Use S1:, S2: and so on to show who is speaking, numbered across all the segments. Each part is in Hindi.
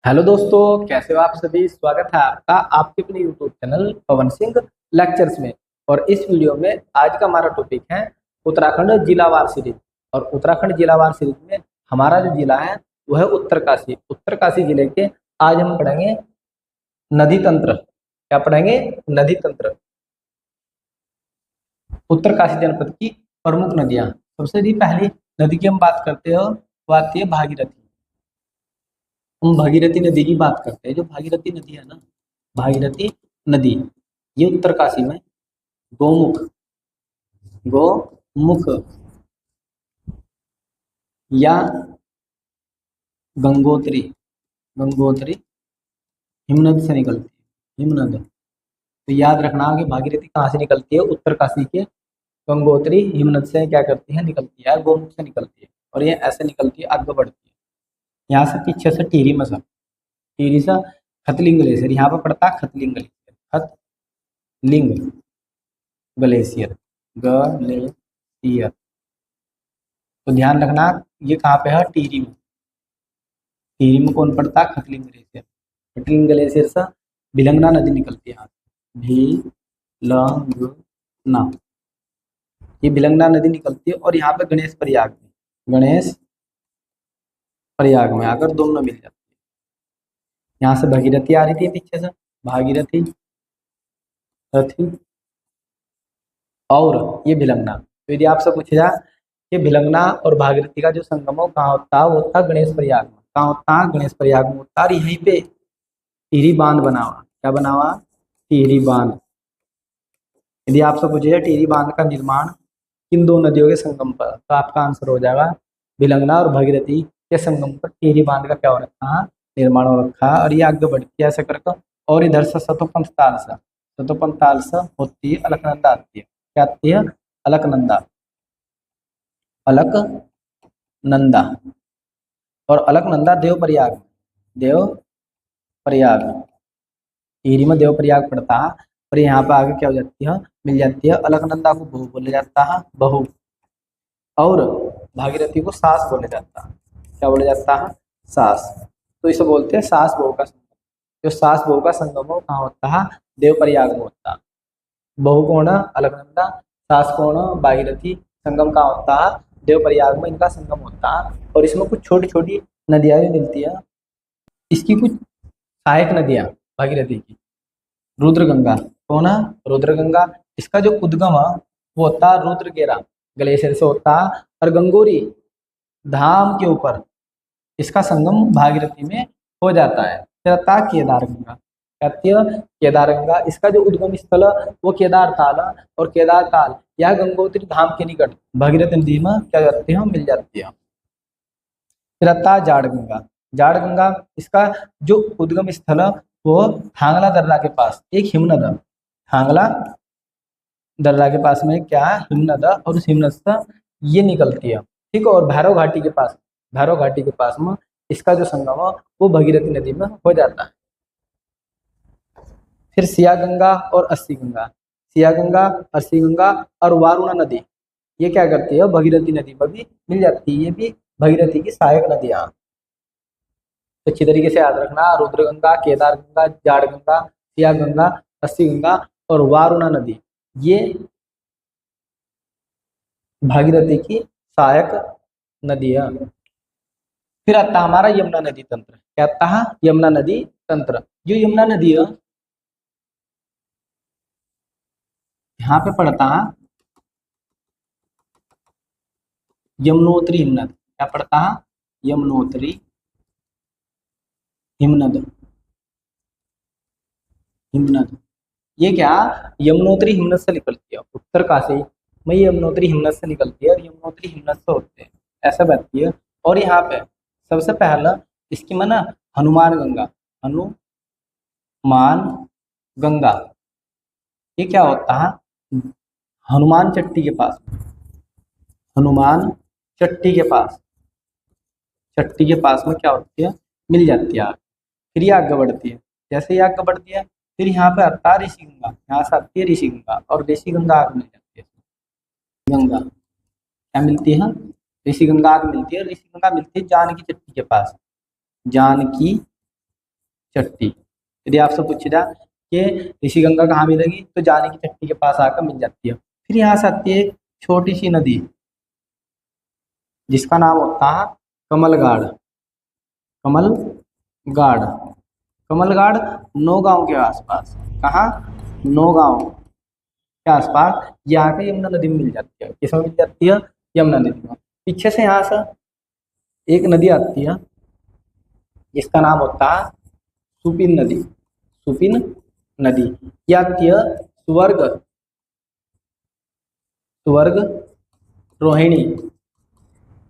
S1: हेलो दोस्तों, कैसे हो आप सभी। स्वागत है आपका आपके अपने YouTube channel Pawan Singh lectures में। और इस वीडियो में आज का हमारा टॉपिक है उत्तराखंड जिलावार सीरीज। और उत्तराखंड जिलावार सीरीज में हमारा जो जिला है वह है उत्तरकाशी। उत्तरकाशी जिले के आज हम पढ़ेंगे नदी तंत्र। क्या पढ़ेंगे? नदी तंत्र। उत्तरकाशी जनपद की प्रमुख नदियां। सबसे पहली नदी की हम बात करते हो वो आती है भागीरथी। हम भागीरथी नदी की बात करते हैं। जो भागीरथी नदी है ना, भागीरथी नदी, ये उत्तरकाशी में गौमुख गौमुख या गंगोत्री गंगोत्री हिमनद से निकलती है। हिमनद, तो याद रखना कि भागीरथी कहाँ से निकलती है? उत्तरकाशी के गंगोत्री हिमनद से क्या करती है? निकलती है, गौमुख से निकलती है। और ये ऐसे निकलती है, आगे बढ़ती है। यहाँ से पीछे से टिहरी मसा, टिहरी सा खतलिंग ग्लेशियर यहाँ पर पड़ता है। Khatling glacier, Khatling glacier, glacier. तो ध्यान रखना ये कहाँ पे है? टिहरी में। टिहरी में कौन पड़ता है? खतलिंग ग्लेशियर। खतलिंग ग्लेशियर से भिलंगना नदी निकलती है यहाँ से। भिलंगना, ये भिलंगना नदी निकलती है और यहाँ पे गणेश प्रयाग में, गणेश प्रयाग में आकर दोनों मिल जाती है। यहाँ से भगीरथी आ रही थी पीछे से, भागीरथी रथी, और ये भिलंगना। तो यदि आपसे पूछा जाए कि भिलंगना और भागीरथी का जो संगम हो कहाँ होता है, वो होता है गणेश प्रयाग में। कहाँ होता है? गणेश प्रयाग में होता है। और यहीं पे टिहरी बांध बना हुआ। क्या बना हुआ? टिहरी बांध। यदि आपसे पूछा जाए टिहरी बांध का निर्माण किन दो नदियों के संगम पर, तो आपका आंसर हो जाएगा भिलंगना और भागीरथी के संगम पर टिहरी बांध का क्या हो रखा है? निर्माण हो रखा है। और ये आगे बढ़ती है ऐसे करके, और इधर से सतोपंथ ताल से होती है अलकनंदा आती है। क्या आती है? अलकनंदा, अलकनंदा। और अलकनंदा देवप्रयाग, देवप्रयाग, टिहरी में देवप्रयाग पड़ता है। और यहाँ पे आगे क्या हो जाती है? मिल जाती है। अलकनंदा को बहु बोला जाता है, बहु। और भागीरथी को सास बोला जाता है। क्या बोला जाता है? सास। तो इसे बोलते हैं सास बहू का संगम। जो सास बहू का संगम हो कहाँ होता है? देवप्रयाग में होता है। बहु कौन है? अलकनंदा। सास कौन है? भागीरथी। संगम कहाँ होता है? देवप्रयाग में इनका संगम होता है। और इसमें कुछ छोटी छोटी नदियां भी मिलती है। इसकी कुछ सहायक नदियां भागीरथी की, रुद्रगंगा। कौन है? रुद्रगंगा। इसका जो उद्गम है वो होता है रुद्रगेरा ग्लेशियर से होता है। और गंगोरी धाम के ऊपर इसका संगम भागीरथी में हो जाता है। फिर आता है केदारगंगा। कहती है केदारगंगा। इसका जो उद्गम स्थल है वो केदार ताल है। और केदार ताल यह गंगोत्री धाम के निकट भागीरथी नदी में क्या जाती है? मिल जाती है। फिर आता है जाड़गंगा। जाड़गंगा, इसका जो उद्गम स्थल है वो थांगला दर्रा के पास एक हिमनद है। थांगला दर्रा के पास में क्या है? हिमनद है। और उस हिमनद से ये निकलती है, ठीक है। और भैरव घाटी के पास, भैरव घाटी के पास में इसका जो संगम है वो भगीरथी नदी में हो जाता है। फिर सिया गंगा और अस्सी गंगा, सिया गंगा, अस्सी गंगा और वारुणा नदी, ये क्या करती है? भगीरथी नदी में भी मिल जाती है। ये भी भगीरथी की सहायक नदियां। तो अच्छी तरीके से याद रखना, रुद्रगंगा, केदार गंगा, जाड़ गंगा, सिया गंगा, अस्सी गंगा और वारुणा नदी, ये भागीरथी की सहायक नदियां। फिर आता हमारा यमुना नदी तंत्र। क्या आता है? यमुना नदी तंत्र। जो यमुना नदी है यहाँ पे पड़ता है यमुनोत्री हिमनद। क्या पड़ता है? यमुनोत्री हिमनद, हिमनद। ये क्या? यमुनोत्री हिमनद से निकलती है। उत्तरकाशी में यमुनोत्री हिमनद से निकलती है और यमुनोत्री हिमनद से होते हैं, ऐसा बहती है। और यहाँ पे सबसे पहला इसकी माना हनुमान गंगा, हनुमान गंगा। ये क्या होता है? हनुमान चट्टी के पास, हनुमान चट्टी के पास, चट्टी के पास में क्या होती है? मिल जाती है आग। फिर ये आगे बढ़ती है। जैसे ही आगे बढ़ती है फिर यहाँ पे आता है ऋषि गंगा। यहाँ से आती है ऋषि गंगा और ऋषि गंगा आग मिल जाती है। गंगा क्या मिलती है? ऋषि गंगा आग मिलती है। ऋषि गंगा मिलती है जानकी चट्टी के पास, जानकी चट्टी। यदि आपसे पूछे जा कि ऋषि गंगा कहाँ मिलेगी, तो जाने की चट्टी के पास आकर मिल जाती है। फिर यहाँ से आती है एक छोटी सी नदी जिसका नाम होता है कमलगाड़। कमलगाड़, कमलगाड़ नौगांव के आसपास। कहाँ? नौगांव के आसपास यहाँ पे यमुना नदी मिल जाती है। किसमें मिल जाती है? यमुना नदी में। पीछे से यहाँ से एक नदी आती है जिसका नाम होता है सुपिन नदी। सुपिन नदी ये आती है स्वर्ग रोहिणी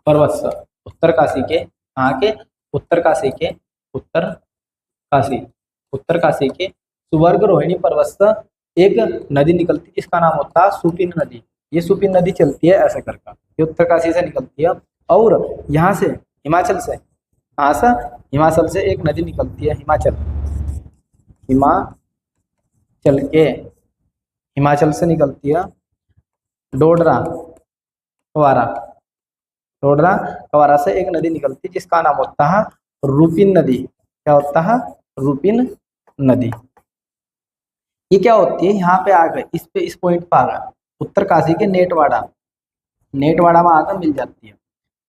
S1: पर्वत से, उत्तर काशी के। कहाँ के? उत्तर काशी के। उत्तर काशी के स्वर्ग रोहिणी पर्वत से एक नदी निकलती है जिसका नाम होता है सुपिन नदी। ये सुपिन नदी चलती है ऐसे करके, ये उत्तर काशी से निकलती है। और यहाँ से हिमाचल से, कहाँ से? हिमाचल से एक नदी निकलती है, हिमाचल से निकलती है डोडरा कवारा से एक नदी निकलती है जिसका नाम होता है रूपिन नदी। क्या होता है? रूपिन नदी। ये क्या होती है? यहाँ पे आ गए, इस पॉइंट पर आ गए, उत्तर काशी के नेटवाड़ा में आकर मिल जाती है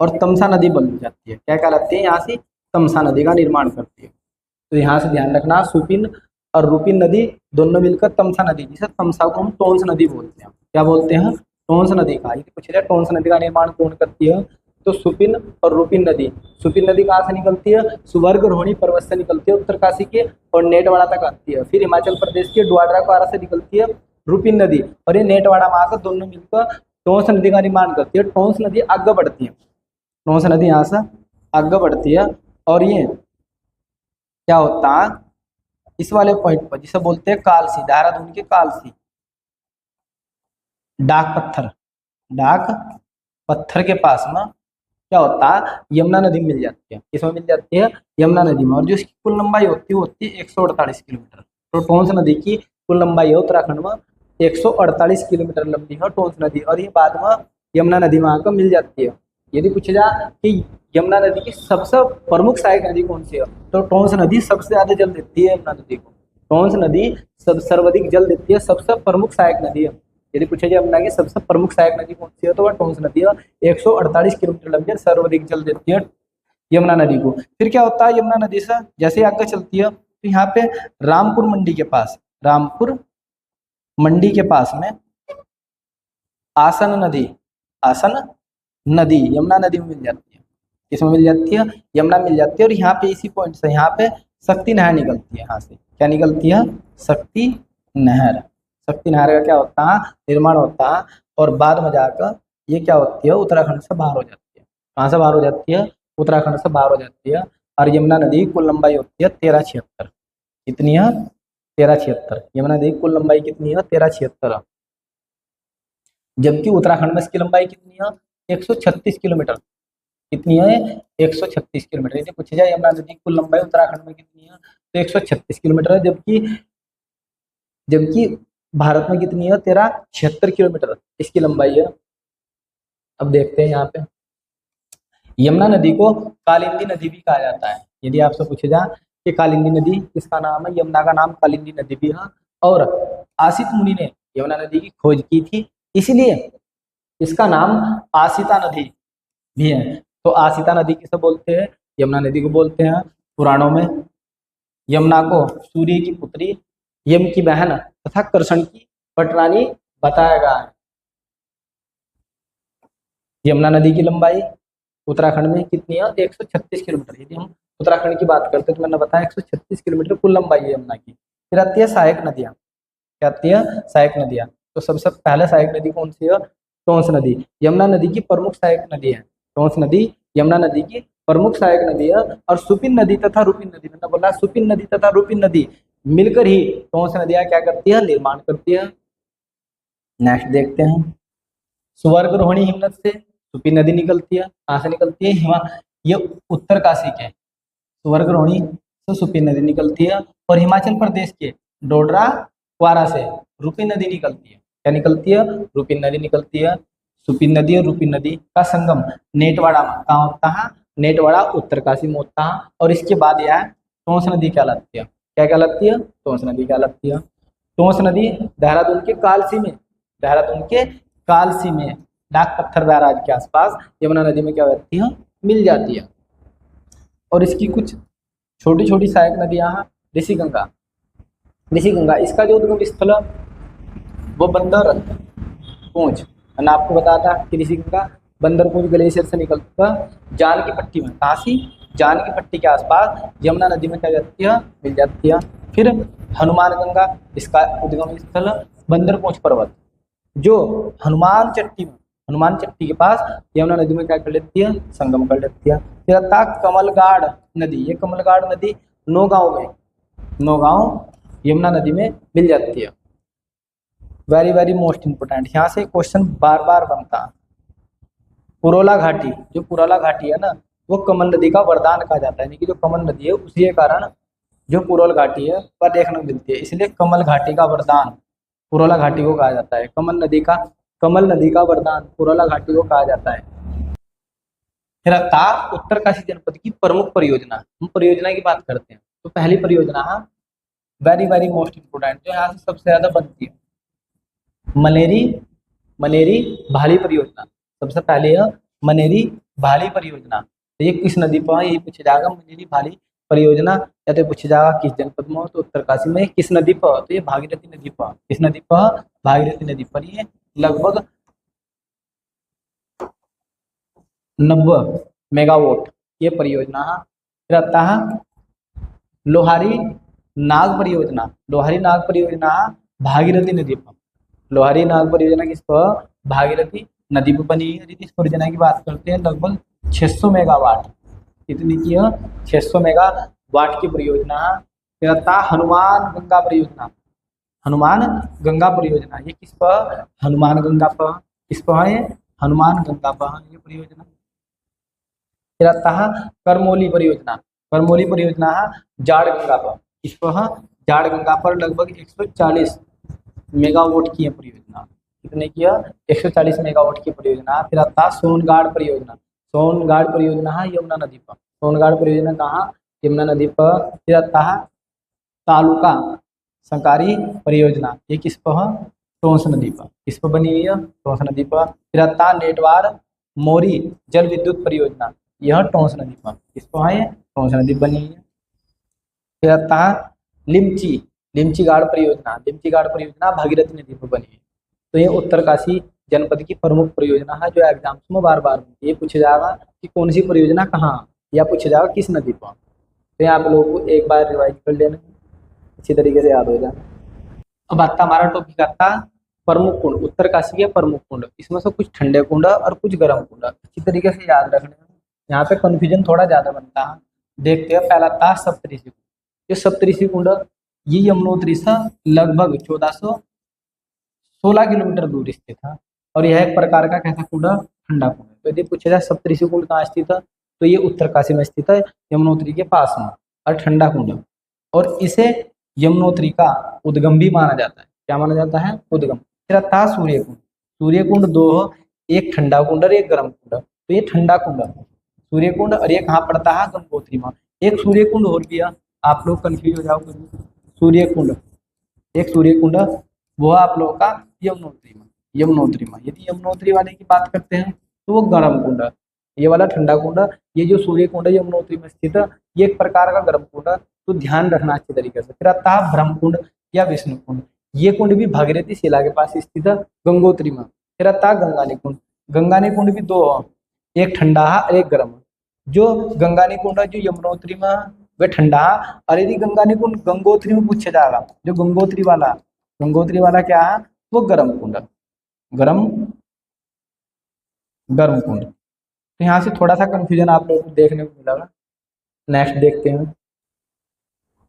S1: और तमसा नदी बन जाती है। क्या कहलाती है? यहाँ से तमसा नदी का निर्माण करती है। तो यहाँ से ध्यान रखना, सुपिन और रूपिन नदी दोनों मिलकर तमसा नदी, जिसे तमसा को हम टोंस नदी बोलते हैं। क्या बोलते हैं? टोंस नदी का। ये पूछ रहे टोंस नदी का निर्माण कौन करती है? तो सुपिन और रूपिन नदी। सुपिन नदी कहाँ से निकलती है? स्वर्ग रोहिणी पर्वत से निकलती है उत्तर काशी के और नेटवाड़ा तक आती है। फिर हिमाचल प्रदेश के डोडरा कवारा से निकलती है रूपिन नदी और ये नेटवाड़ा में आकर दोनों मिलकर टोंस नदी का निर्माण करती है। टोंस नदी आगे बढ़ती है, टोंस नदी यहाँ से आगे बढ़ती है और ये क्या होता है? इस वाले पॉइंट पर जिसे बोलते हैं कालसी, देहरादून के कालसी, डाक पत्थर के पास में क्या होता है? यमुना नदी मिल जाती है। किसमें मिल जाती है? यमुना नदी में। और जो इसकी कुल लंबाई होती है 148 किलोमीटर। तो टोंस नदी की कुल लंबाई है उत्तराखंड में 148 किलोमीटर लंबी है टोंस नदी, और ये बाद में यमुना नदी में आकर मिल जाती है। यदि पूछा जाए कि यमुना नदी की सबसे प्रमुख सहायक नदी कौन सी है, तो टोंस नदी सबसे ज्यादा जल देती है यमुना नदी को। टोंस नदी सर्वाधिक जल देती है, सबसे प्रमुख सहायक नदी है। यदि पूछा जाए यमुना की सबसे प्रमुख सहायक नदी कौन सी है, तो वह टोंस नदी है। 148 किलोमीटर लंबी, सर्वाधिक जल देती है यमुना नदी को। फिर क्या होता है? यमुना नदी से जैसे आगे चलती है तो यहाँ पे रामपुर मंडी के पास में आसन नदी यमुना नदी में मिल जाती है। किसमें मिल जाती है? यमुना मिल जाती है। और यहाँ पे इसी पॉइंट से यहाँ पे शक्ति नहर निकलती है। यहाँ से क्या निकलती है? शक्ति नहर का क्या होता है? निर्माण होता है और बाद में जाकर ये क्या होती है? उत्तराखंड से बाहर हो जाती है। कहाँ से बाहर हो जाती है? उत्तराखंड से बाहर हो जाती है। और यमुना नदी की कुल लंबाई होती है 1376। कितनी है? 1376। यमुना नदी की कुल लंबाई कितनी है? 1376। जबकि उत्तराखंड में इसकी लंबाई कितनी है? 136 किलोमीटर। कितनी है? 136 किलोमीटर। यदि पूछा जाए यमुना नदी की कुल लंबाई उत्तराखंड में कितनी है, तो 136 किलोमीटर है। जबकि भारत में कितनी है? 1376 किलोमीटर इसकी लंबाई है। अब देखते हैं यहाँ पे, यमुना नदी को कालिंदी नदी भी कहा जाता है। यदि आपसे पूछे जाए कि कालिंदी नदी किसका नाम है, यमुना का नाम कालिंदी नदी भी है। और आसित मुनि ने यमुना नदी की खोज की थी, इसीलिए इसका नाम आसिता नदी भी है। तो आसिता नदी किसे बोलते हैं? यमुना नदी को बोलते हैं। पुराणों में यमुना को सूर्य की पुत्री, यम की बहन तथा कृष्ण की पटरानी बताया गया है। यमुना नदी की लंबाई उत्तराखंड में कितनी है? 136 किलोमीटर। यदि हम उत्तराखंड की बात करते हैं तो मैंने बताया 136 किलोमीटर कुल लंबाई है यमुना की। फिर आती है सहायक नदियाँ। क्या आती है? सहायक नदियाँ। तो सबसे पहले सहायक नदी कौन सी है? टोंस नदी यमुना नदी की प्रमुख सहायक नदी है। टोंस नदी यमुना नदी की प्रमुख सहायक नदी है। और सुपिन नदी तथा रूपिन नदी, मैंने बोला सुपिन नदी तथा रूपिन नदी मिलकर ही टोंस नदियाँ क्या करती है? निर्माण करती है। नेक्स्ट देखते हैं, स्वर्ग रोहिणी हिमनद से सुपिन नदी निकलती है। कहाँ से निकलती है? ये उत्तर काशी के स्वर्ग रोहिणी से सुपिन नदी निकलती है। और हिमाचल प्रदेश के डोडरा क्वारा से रूपिन नदी निकलती है। क्या निकलती है? रूपिन नदी निकलती है। सुपिन नदी और रूपिन नदी का संगम नेटवाड़ा में कहाँ होता है? नेटवाड़ा उत्तर काशी में होता है। और इसके बाद यह टोंस नदी कहलाती है। क्या कहलाती है? टोंस नदी कहलाती है। टोंस नदी देहरादून के कालसी में, देहरादून के कालसी में डाक पत्थर बैराज के आसपास यमुना नदी में क्या हो जाती है? मिल जाती है। और इसकी कुछ छोटी छोटी सहायक नदियां हैं। ऋषिगंगा, ऋषिगंगा इसका जो उद्गम स्थल है वो बंदर पूंछ, मैंने आपको बताया था कि ऋषिगंगा बंदरपूंछ ग्लेशियर से निकलता जान की पट्टी में, कहाँ सी? जान की पट्टी के आसपास यमुना नदी में क्या जाती है? मिल जाती है। फिर हनुमान गंगा, इसका उद्गम स्थल बंदरपूंछ पर्वत, जो हनुमान चट्टी में, हनुमान चट्टी के पास यमुना नदी में क्या कर लेती है? संगम कर लेती है। फिर आता कमलगाड़ नदी, ये कमलगाड़ नदी नौगांव में, नौगांव यमुना नदी में मिल जाती है। वेरी वेरी मोस्ट इंपोर्टेंट, यहाँ से क्वेश्चन बार बार बनता है। पुरोला घाटी, जो पुरोला घाटी है ना, वो कमल नदी का वरदान कहा जाता है, यानी कि जो कमल नदी है उसी के कारण जो पुरोल घाटी है वह देखने को मिलती है, इसलिए कमल घाटी का वरदान पुरोला घाटी को कहा जाता है। कमल नदी का वरदान पुरोला घाटी को कहा जाता है। फिर आता उत्तरकाशी जनपद की प्रमुख परियोजना, हम परियोजना की बात करते हैं तो पहली परियोजना है वेरी वेरी मोस्ट इंपोर्टेंट, जो यहाँ से सबसे ज्यादा बनती है, मनेरी भाली परियोजना। सबसे पहले है मनेरी भाली परियोजना। तो ये किस नदी पर है? यही पूछा जाएगा, मनेरी भाली परियोजना। या तो पूछा जाएगा किस जनपद में हो, तो उत्तरकाशी में। किस नदी पर? तो ये भागीरथी नदी पर। किस नदी पर? भागीरथी नदी पर। ये लगभग 90 मेगावाट ये परियोजना है। फिर आता है लोहारी नाग परियोजना। लोहारी नाग परियोजना भागीरथी नदी पर। लोहारी नाग परियोजना किस पर? भागीरथी नदी पर बनी है। इस परियोजना की बात करते हैं, लगभग 600 मेगावाट। कितनी की है? 600 मेगावाट की परियोजना है। फिर आता हनुमान गंगा परियोजना। हनुमान गंगा परियोजना ये किस पर? हनुमान गंगा पर। किस पर है? हनुमान गंगा पर ये परियोजना। फिर आता है करमोली परियोजना। करमोली परियोजना है जाड़ गंगा पर। इस पर है जाड़ गंगा पर, लगभग 140 मेगावाट की है परियोजना। कितने की है? 140 मेगावाट की परियोजना। फिर आता है सोनगाड़ परियोजना। सोनगाड़ परियोजना है यमुना नदी पर। सोनगाड़ परियोजना कहाँ? यमुना नदी पर। फिर आता है तालुका संकारी परियोजना, ये किस पर है? टोंस नदी पर। किस पर बनी हुई है? टोंस नदी पर। फिर आता है नेटवार मोरी जल विद्युत परियोजना, यह टोंस नदी पर। किस पर है? टोंस नदी बनी हुई है। फिर आता है लिमची गाड़ परियोजना। लिमची गाड़ परियोजना भागीरथी नदी पर बनी है। तो ये उत्तरकाशी जनपद की प्रमुख परियोजना है, जो एग्जाम्स में बार बार ये पूछा जाएगा कि कौन सी परियोजना कहाँ, या पूछा जाएगा किस नदी पर। तो यहाँ आप लोगों को एक बार रिवाइज कर लेना, अच्छी तरीके से याद हो जाए। अब आता हमारा टॉपिक आता प्रमुख कुंड। उत्तरकाशी के प्रमुख कुंड, इसमें से कुछ ठंडे कुंड और कुछ गर्म कुंड, अच्छी तरीके से याद रखने में यहाँ पे कंफ्यूजन थोड़ा ज्यादा बनता है। देखते हैं, पहला था सप्तऋषि कुंड। ये सप्तऋषि कुंड ये यमुनोत्री से लगभग 1416 किलोमीटर दूर स्थित है, और यह एक प्रकार का कैसा कुंड? ठंडा कुंड। तो यदि पूछा जाए सप्तऋषि कुंड कहाँ स्थित है, तो ये उत्तरकाशी में स्थित है, यमुनोत्री के पास में, और ठंडा कुंड। और इसे यमुनोत्री का उद्गम भी माना जाता है। क्या माना जाता है? उद्गम। फिर था सूर्य कुंड। सूर्य कुंड दो, एक ठंडा कुंड और एक गर्म कुंड। तो ये ठंडा कुंड सूर्य कुंड, और ये कहाँ पड़ता है? गंगोत्री में। एक सूर्य कुंड और भी है, आप लोग कंफ्यूज हो जाओगे। सूर्य कुंड, एक सूर्य कुंड वो आप लोगों का यमुनोत्री में। यमुनोत्री में यदि यमुनोत्री वाले की बात करते हैं तो वो गर्म कुंड, ये वाला ठंडा कुंड। ये जो सूर्य कुंड है यमुनोत्री में स्थित है, ये एक प्रकार का गर्म कुंड, तो ध्यान रखना अच्छी तरीके से। फिर आता है ब्रह्म कुंड या विष्णु कुंड। ये कुंड भी भागीरथी शिला के पास स्थित है, गंगोत्री में। फिर आता है गंगानी कुंड। गंगानी कुंड भी दो, एक ठंडा है और एक गर्म। जो गंगानी कुंड है जो यमुनोत्री में वह ठंडा है, और यदि गंगानी कुंड गंगोत्री में पूछा जाएगा, जो गंगोत्री वाला क्या है? वो गर्म कुंड, गर्म कुंड। तो यहाँ से थोड़ा सा कंफ्यूजन आप लोगों को देखने को मिलेगा। नेक्स्ट देखते हैं,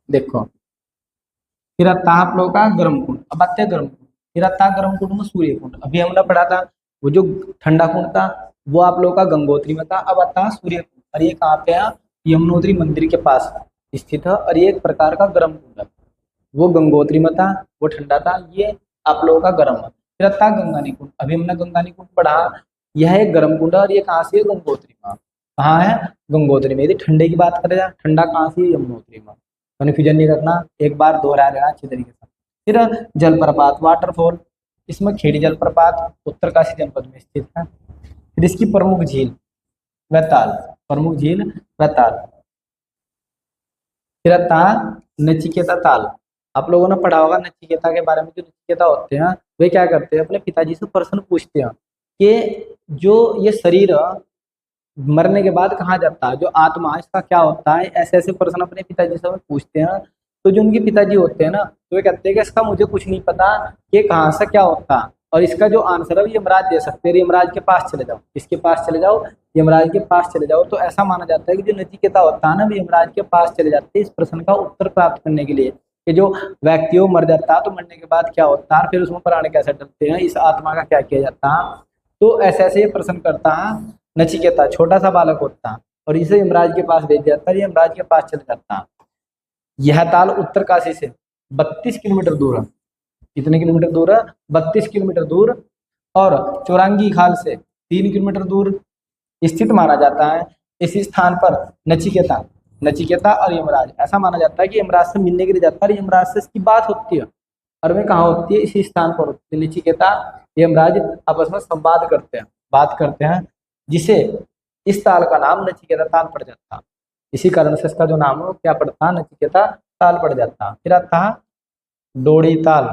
S1: देखो। फिर आता है आप लोगों का गर्म कुंड। अब आते हैं गर्म कुंड। फिर आता है गर्म कुंड में सूर्य कुंड। अभी हमने पढ़ा था वो जो ठंडा कुंड था वो आप लोगों का गंगोत्री में था। अब आता है सूर्य कुंड, और ये कहाँ पे है? यमुनोत्री मंदिर के पास स्थित है, और ये एक प्रकार का गर्म कुंड है। वो गंगोत्री में था, वो ठंडा था, ये आप लोगों का गर्म है। फिर आता है गंगानी कुंड। अभी हमने गंगानी कुंड पढ़ा, यह एक गर्म कुंड है, और ये कहाँ से है? गंगोत्री में। कहाँ है? गंगोत्री में। यदि ठंडे की बात करें, ठंडा कहाँ से? यमुनोत्री में। कन्फ्यूजन नहीं रखना, एक बार दोहरा लेना अच्छी तरीके से। फिर जलप्रपात वाटरफॉल, इसमें खेड़ी जलप्रपात उत्तरकाशी जनपद में स्थित है। फिर इसकी प्रमुख झील व ताल, प्रमुख झील व ताल। फिर आता नचिकेता ताल। आप लोगों ने पढ़ा होगा नचिकेता के बारे में। जो नचिकेता होते हैं वे क्या करते हैं, अपने पिताजी से प्रश्न पूछते हैं कि जो ये शरीर मरने के बाद कहाँ जाता है, जो आत्मा इसका क्या होता है, ऐसे ऐसे प्रश्न अपने पिताजी से पूछते हैं। तो जो उनके पिताजी होते हैं ना, तो वे कहते हैं कि इसका मुझे कुछ नहीं पता कि कहाँ से क्या होता है, और इसका जो आंसर है वो यमराज दे सकते हैं, यमराज के पास चले जाओ। किसके पास चले जाओ, यमराज के पास चले जाओ। तो ऐसा माना जाता है कि जो नचिकेता होता है ना, वो यमराज के पास चले जाते हैं इस प्रश्न का उत्तर प्राप्त करने के लिए, कि जो व्यक्ति वो मर जाता है तो मरने के बाद क्या होता है, फिर उसमें प्राण कैसे डलते हैं, इस आत्मा का क्या किया जाता है। तो ऐसे ऐसे ये प्रश्न करता है नचिकेता, छोटा सा बालक होता है, और इसे यमराज के पास भेज जाता है, यमराज के पास चले जाता है। यह ताल उत्तरकाशी से 32 किलोमीटर दूर है। कितने किलोमीटर दूर है, 32 किलोमीटर दूर, और चौरंगी खाल से 3 किलोमीटर दूर स्थित माना जाता है। इस स्थान पर नचिकेता नचिकेता और यमराज, ऐसा माना जाता है कि यमराज से मिलने के लिए जाता है, यमराज से इसकी बात होती है। और वे कहाँ होती है, इसी स्थान पर होती है। नचिकेता यमराज आपस में संवाद करते हैं, बात करते हैं, जिसे इस ताल का नाम नचिकेता ताल पड़ जाता है। इसी कारण से इसका जो नाम है वो क्या पड़ता है, नचिकेता ताल पड़ जाता है। फिर आता है डोड़ी ताल।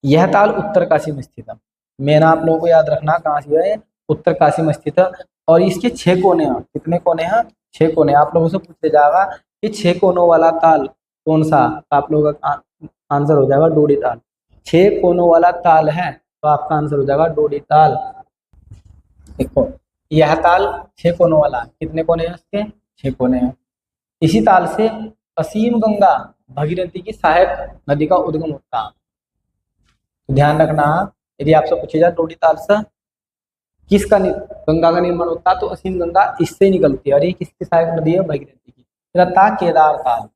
S1: यह ताल उत्तरकाशी में स्थित है। मेन आप लोगों को याद रखना कहाँ से है, उत्तरकाशी में स्थित है। और इसके 6 कोने हैं। कितने कोने हैं, 6 कोने। आप लोगों से पूछा जाएगा कि 6 कोनों वाला ताल कौन सा, आप लोगों का आंसर हो जाएगा डोड़ी ताल। 6 कोनों वाला ताल है तो आपका आंसर हो जाएगा डोड़ी ताल। देखो यह ताल 6 कोनों वाला, कितने कोने हैं इसके, 6 कोने हैं। इसी ताल से असीम गंगा भगीरथी की सहायक नदी का उद्गम होता है। तो ध्यान रखना, यदि आपसे पूछे जाए डोडी ताल से किसका गंगा का निर्माण होता है, तो असीम गंगा इससे निकलती है। और ये किसकी सहायक नदी है, भगीरथी की। फिर था केदार ताल।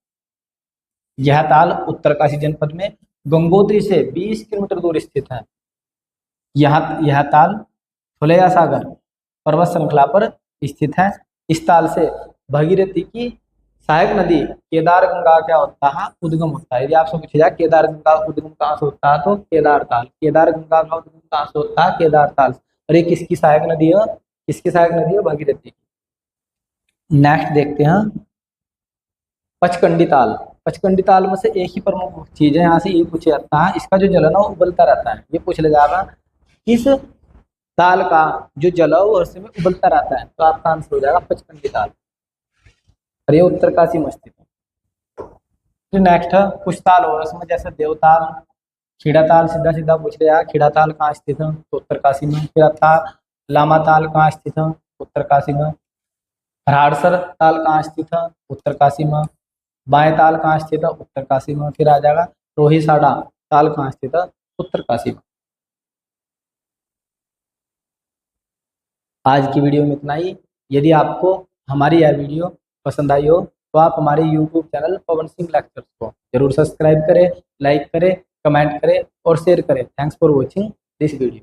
S1: यह ताल उत्तरकाशी जनपद में गंगोत्री से 20 किलोमीटर दूर स्थित है। यह ताल फुलैया सागर पर्वत श्रृंखला पर स्थित है। इस ताल से भगीरथी की सहायक नदी केदार गंगा क्या होता है, उद्गम होता है। यदि आपसे पूछा जाए केदार गंगा उद्गम कहाँ से होता है, तो केदार ताल। केदार गंगा का उद्गम कहाँ से होता है, केदार ताल। और ये किसकी सहायक नदी है, किसकी सहायक नदी है, भगीरथी की। नेक्स्ट देखते हैं पचकंडी ताल। पचकंडी ताल में से एक ही प्रमुख चीज है, यहाँ से ये पूछा जाता है, इसका जो जल है ना वो उबलता रहता है। ये पूछ लिया जाएगा इस ताल का जो जल है वो में उबलता रहता है, तो आपका आंसर हो जाएगा पचकंडी ताल। और ये उत्तरकाशी में स्थित है। फिर नेक्स्ट है कुछ ताल और उसमें, जैसे देवताल, खीड़ा ताल। सीधा सीधा पूछ लिया खीड़ा ताल कहाँ स्थित है, तो उत्तरकाशी में। फिर आता लामा ताल कहाँ स्थित है, उत्तरकाशी में। हराड़सर ताल कहाँ स्थित है, उत्तरकाशी में। बाएं ताल कहाँ स्थित है, उत्तरकाशी में। फिर आ जाएगा रोहिसाडा ताल कहाँ स्थित है, उत्तरकाशी में। आज की वीडियो में इतना ही। यदि आपको हमारी यह वीडियो पसंद आई हो तो आप हमारे YouTube channel Pawan Singh lectures को जरूर सब्सक्राइब करें, लाइक करें, कमेंट करें और शेयर करें। Thanks for watching this video.